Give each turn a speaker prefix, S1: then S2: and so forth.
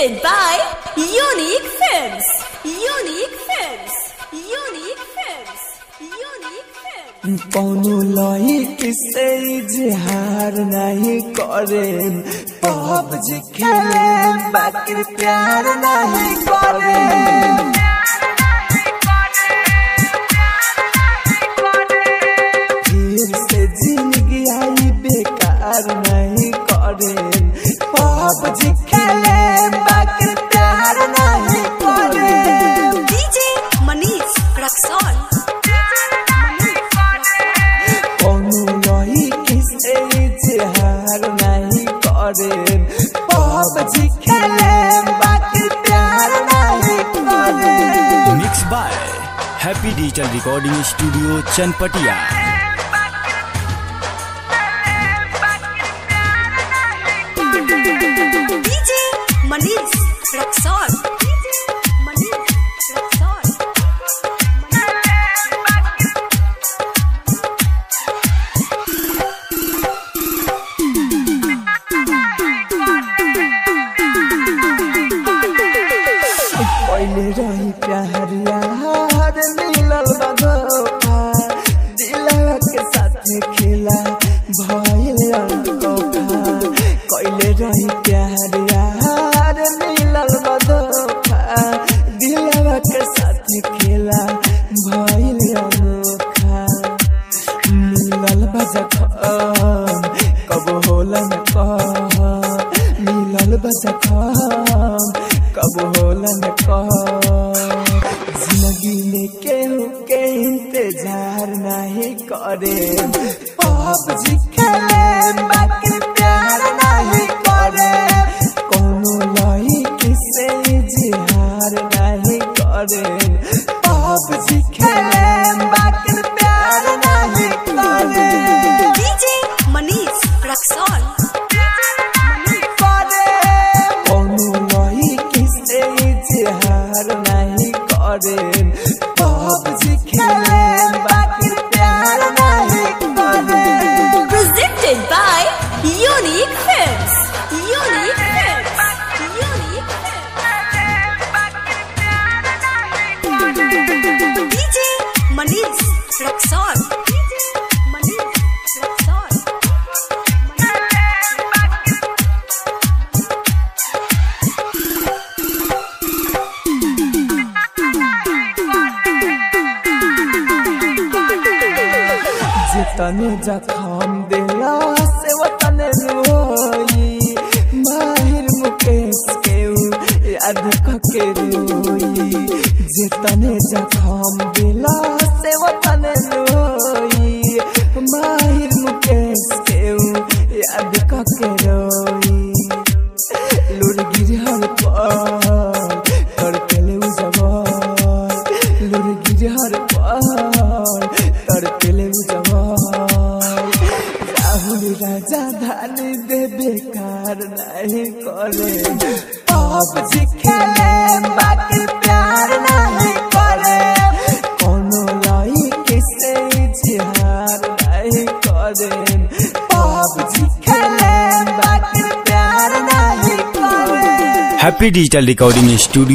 S1: Presented by Unique Films. Unique Films. Unique Films. Unique Films.
S2: कौनो लाई किसे इजहार नहीं करे, पबजी खेले बाकी प्यार नहीं करे। फिर से जिंदगी आई बेकार नहीं करे, पबजी खेले बाकी प्यार नहीं करे।
S1: DJ Manish Raksol.
S2: पबजी खेले बाकी प्यार नहीं करे।
S3: Mix by Happy Digital Recording Studio Chanpatia.
S1: DJ Manish Raksol.
S2: पहले रही प्यार यार मिलल बा धोखा, दिलवा के साथ खेला भइल धोखा। पहले रही प्यार यार मिलल बा धोखा, दिलवा के साथ खेला भइल धोखा। मिलल बा जखम कब होला न कह, मिलल बा जखम कब होला न कह। जिंदगी में केहू के इंतजार नहीं करे, पबजी खेले बाकी प्यार नहीं करे। कोनो लाई किसे इजहार नहीं करे, पबजी खेले बाकी प्यार नहीं करे।
S1: DJ Manish Raksol.
S2: पबजी खेले बाकी प्यार नहीं करे।
S1: Presented by Unique Films. Unique Films. Unique Films. DJ Manish Raksol. Manish Raksol.
S2: जितने जखम दिला से वतने रोई, माहिर मुकेश के याद के रोई। जितने जखम दिला से वतने रोई, माहिर मुकेश के याद के रोई। लुरगिर हर पर तड़पेले उजवार, लुरगिर हर पर तड़पेले उजवार। राहुल राजा धान दे बेकार नहीं करे, पबजी खेले बाकी प्यार नहीं करे। कोनो लाई किसे इजहार नहीं करे, पबजी खेले बाकी प्यार नहीं करे।
S3: Happy Digital Recording studio